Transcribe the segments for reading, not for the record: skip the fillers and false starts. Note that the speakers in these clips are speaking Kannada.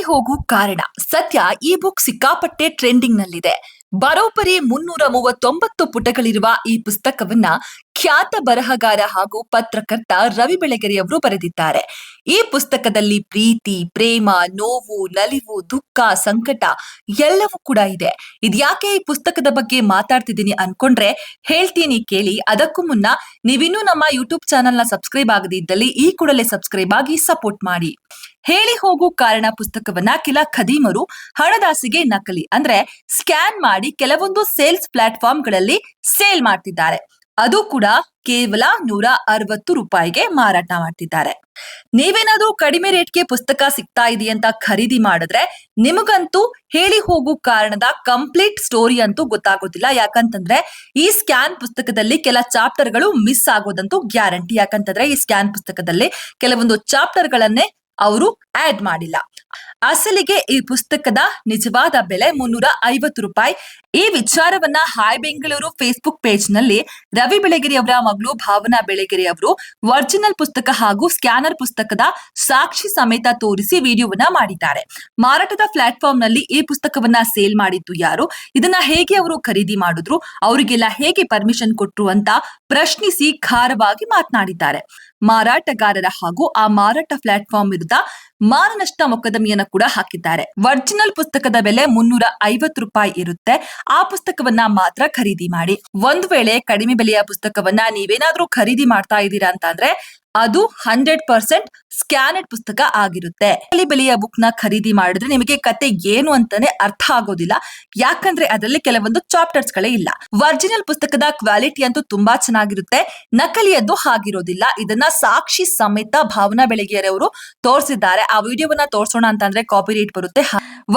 ಹೋಗು ಕಾರಣ ಸದ್ಯ ಈ ಬುಕ್ ಸಿಕ್ಕಾಪಟ್ಟೆ ಟ್ರೆಂಡಿಂಗ್ ನಲ್ಲಿದೆ. ಬರೋಬ್ಬರಿ 339 ಪುಟಗಳಿರುವ ಈ ಪುಸ್ತಕವನ್ನ ಖ್ಯಾತ ಬರಹಗಾರ ಹಾಗೂ ಪತ್ರಕರ್ತ ರವಿ ಬೆಳಗೆರೆ ಅವರು ಬರೆದಿದ್ದಾರೆ. ಈ ಪುಸ್ತಕದಲ್ಲಿ ಪ್ರೀತಿ, ಪ್ರೇಮ, ನೋವು, ನಲಿವು, ದುಃಖ, ಸಂಕಟ ಎಲ್ಲವೂ ಕೂಡ ಇದೆ. ಇದ್ಯಾಕೆ ಈ ಪುಸ್ತಕದ ಬಗ್ಗೆ ಮಾತಾಡ್ತಿದ್ದೀನಿ ಅನ್ಕೊಂಡ್ರೆ ಹೇಳ್ತೀನಿ ಕೇಳಿ. ಅದಕ್ಕೂ ಮುನ್ನ ನೀವಿನ್ನೂ ನಮ್ಮ ಯೂಟ್ಯೂಬ್ ಚಾನೆಲ್ ನ ಸಬ್ಸ್ಕ್ರೈಬ್ ಆಗದೇ ಇದ್ದಲ್ಲಿ ಈ ಕೂಡಲೇ ಸಬ್ಸ್ಕ್ರೈಬ್ ಆಗಿ ಸಪೋರ್ಟ್ ಮಾಡಿ. ಹೇಳಿ ಹೋಗು ಕಾರಣ ಪುಸ್ತಕವನ್ನ ಕೆಲ ಖದೀಮರು ಹಣದಾಸೆಗೆ ನಕಲಿ ಅಂದ್ರೆ ಸ್ಕ್ಯಾನ್ ಮಾಡಿ ಕೆಲವೊಂದು ಸೇಲ್ಸ್ ಪ್ಲಾಟ್ಫಾರ್ಮ್ ಗಳಲ್ಲಿ ಸೇಲ್ ಮಾಡ್ತಿದ್ದಾರೆ. ಅದು ಕೂಡ ಕೇವಲ 160 ರೂಪಾಯಿಗೆ ಮಾರಾಟ ಮಾಡ್ತಿದ್ದಾರೆ. ನೀವೇನಾದ್ರೂ ಕಡಿಮೆ ರೇಟ್ಗೆ ಪುಸ್ತಕ ಸಿಗ್ತಾ ಇದೆಯಂತ ಖರೀದಿ ಮಾಡಿದ್ರೆ ನಿಮಗಂತೂ ಹೇಳಿ ಹೋಗು ಕಾರಣದ ಕಂಪ್ಲೀಟ್ ಸ್ಟೋರಿ ಅಂತೂ ಗೊತ್ತಾಗೋದಿಲ್ಲ. ಯಾಕಂತಂದ್ರೆ ಈ ಸ್ಕ್ಯಾನ್ ಪುಸ್ತಕದಲ್ಲಿ ಕೆಲ ಚಾಪ್ಟರ್ ಗಳು ಮಿಸ್ ಆಗೋದಂತೂ ಗ್ಯಾರಂಟಿ. ಯಾಕಂತಂದ್ರೆ ಈ ಸ್ಕ್ಯಾನ್ ಪುಸ್ತಕದಲ್ಲಿ ಕೆಲವೊಂದು ಚಾಪ್ಟರ್ ಗಳನ್ನೇ ಅವರು ಆಡ್ ಮಾಡಿಲ್ಲ. ಅಸಲಿಗೆ ಈ ಪುಸ್ತಕದ ನಿಜವಾದ ಬೆಲೆ 350 ರೂಪಾಯಿ. ಈ ವಿಚಾರವನ್ನ ಹಾಯ್ ಬೆಂಗಳೂರು ಫೇಸ್ಬುಕ್ ಪೇಜ್ ನಲ್ಲಿ ರವಿ ಬೆಳಗೆರೆ ಅವರ ಮಗಳು ಭಾವನಾ ಬೆಳಗೆರೆ ಅವರು ಒರಿಜಿನಲ್ ಪುಸ್ತಕ ಹಾಗೂ ಸ್ಕ್ಯಾನರ್ ಪುಸ್ತಕದ ಸಾಕ್ಷಿ ಸಮೇತ ತೋರಿಸಿ ವಿಡಿಯೋವನ್ನ ಮಾಡಿದ್ದಾರೆ. ಮಾರಾಟದ ಪ್ಲಾಟ್ಫಾರ್ಮ್ ನಲ್ಲಿ ಈ ಪುಸ್ತಕವನ್ನ ಸೇಲ್ ಮಾಡಿದ್ದು ಯಾರು, ಇದನ್ನ ಹೇಗೆ ಅವರು ಖರೀದಿ ಮಾಡಿದ್ರು, ಅವರಿಗೆಲ್ಲ ಹೇಗೆ ಪರ್ಮಿಷನ್ ಕೊಟ್ರು ಅಂತ ಪ್ರಶ್ನಿಸಿ ಖಾರವಾಗಿ ಮಾತನಾಡಿದ್ದಾರೆ. ಮಾರಾಟಗಾರರ ಹಾಗೂ ಆ ಮಾರಾಟ ಪ್ಲಾಟ್ಫಾರ್ಮ್ ವಿರುದ್ಧ ಮಾನನಷ್ಟ ಮೊಕದ್ದಮೆಯನ್ನ ಕೂಡ ಹಾಕಿದ್ದಾರೆ. ಒರಿಜಿನಲ್ ಪುಸ್ತಕದ ಬೆಲೆ 350 ರೂಪಾಯಿ ಇರುತ್ತೆ. ಆ ಪುಸ್ತಕವನ್ನ ಮಾತ್ರ ಖರೀದಿ ಮಾಡಿ. ಒಂದು ವೇಳೆ ಕಡಿಮೆ ಬೆಲೆಯ ಪುಸ್ತಕವನ್ನ ನೀವೇನಾದ್ರೂ ಖರೀದಿ ಮಾಡ್ತಾ ಇದ್ದೀರಾ ಅಂತ ಅಂದ್ರೆ ಅದು 100% ಸ್ಕ್ಯಾನೆಡ್ ಪುಸ್ತಕ ಆಗಿರುತ್ತೆ. ಬೆಲೆಯ ಬುಕ್ ನ ಖರೀದಿ ಮಾಡಿದ್ರೆ ನಿಮಗೆ ಕತೆ ಏನು ಅಂತಾನೆ ಅರ್ಥ ಆಗೋದಿಲ್ಲ. ಯಾಕಂದ್ರೆ ಅದರಲ್ಲಿ ಕೆಲವೊಂದು ಚಾಪ್ಟರ್ಸ್ ಗಳೇ ಇಲ್ಲ. ಒರಿಜಿನಲ್ ಪುಸ್ತಕದ ಕ್ವಾಲಿಟಿ ಅಂತೂ ತುಂಬಾ ಚೆನ್ನಾಗಿರುತ್ತೆ, ನಕಲಿಯದ್ದು ಹಾಗಿರೋದಿಲ್ಲ. ಇದನ್ನ ಸಾಕ್ಷಿ ಸಮೇತ ಭಾವನಾ ಬೆಳಗೆರೆ ಅವರು ತೋರಿಸಿದ್ದಾರೆ. ಆ ವಿಡಿಯೋವನ್ನ ತೋರ್ಸೋಣ ಅಂತಂದ್ರೆ ಕಾಪಿ ರೈಟ್ ಬರುತ್ತೆ.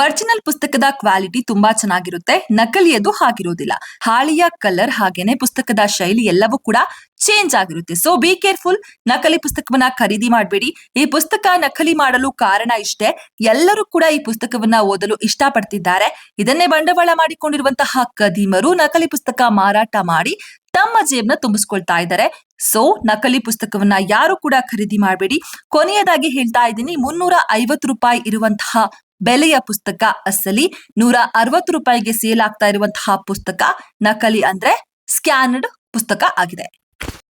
ಒರಿಜಿನಲ್ ಪುಸ್ತಕದ ಕ್ವಾಲಿಟಿ ತುಂಬಾ ಚೆನ್ನಾಗಿರುತ್ತೆ, ನಕಲಿಯದ್ದು ಹಾಗಿರೋದಿಲ್ಲ. ಹಾಳೆಯ ಕಲರ್ ಹಾಗೇನೆ ಪುಸ್ತಕದ ಶೈಲಿ ಎಲ್ಲವೂ ಕೂಡ ಚೇಂಜ್ ಆಗಿರುತ್ತೆ. So be careful. ನಕಲಿ ಪುಸ್ತಕವನ್ನ ಖರೀದಿ ಮಾಡಬೇಡಿ. ಈ ಪುಸ್ತಕ ನಕಲಿ ಮಾಡಲು ಕಾರಣ ಇಷ್ಟೇ, ಎಲ್ಲರೂ ಕೂಡ ಈ ಪುಸ್ತಕವನ್ನ ಓದಲು ಇಷ್ಟಪಡ್ತಿದ್ದಾರೆ. ಇದನ್ನೇ ಬಂಡವಾಳ ಮಾಡಿಕೊಂಡಿರುವಂತಹ ಖದೀಮರು ನಕಲಿ ಪುಸ್ತಕ ಮಾರಾಟ ಮಾಡಿ ತಮ್ಮ ಜೇಬ್ನ ತುಂಬಿಸ್ಕೊಳ್ತಾ ಇದ್ದಾರೆ. ಸೊ ನಕಲಿ ಪುಸ್ತಕವನ್ನ ಯಾರು ಕೂಡ ಖರೀದಿ ಮಾಡಬೇಡಿ. ಕೊನೆಯದಾಗಿ ಹೇಳ್ತಾ ಇದ್ದೀನಿ, 350 ರೂಪಾಯಿ ಇರುವಂತಹ ಬೆಲೆಯ ಪುಸ್ತಕ ಅಸಲಿ, 160 ರೂಪಾಯಿಗೆ ಸೇಲ್ ಆಗ್ತಾ ಇರುವಂತಹ ಪುಸ್ತಕ ನಕಲಿ ಅಂದ್ರೆ ಸ್ಕ್ಯಾನ್ಡ್ ಪುಸ್ತಕ ಆಗಿದೆ.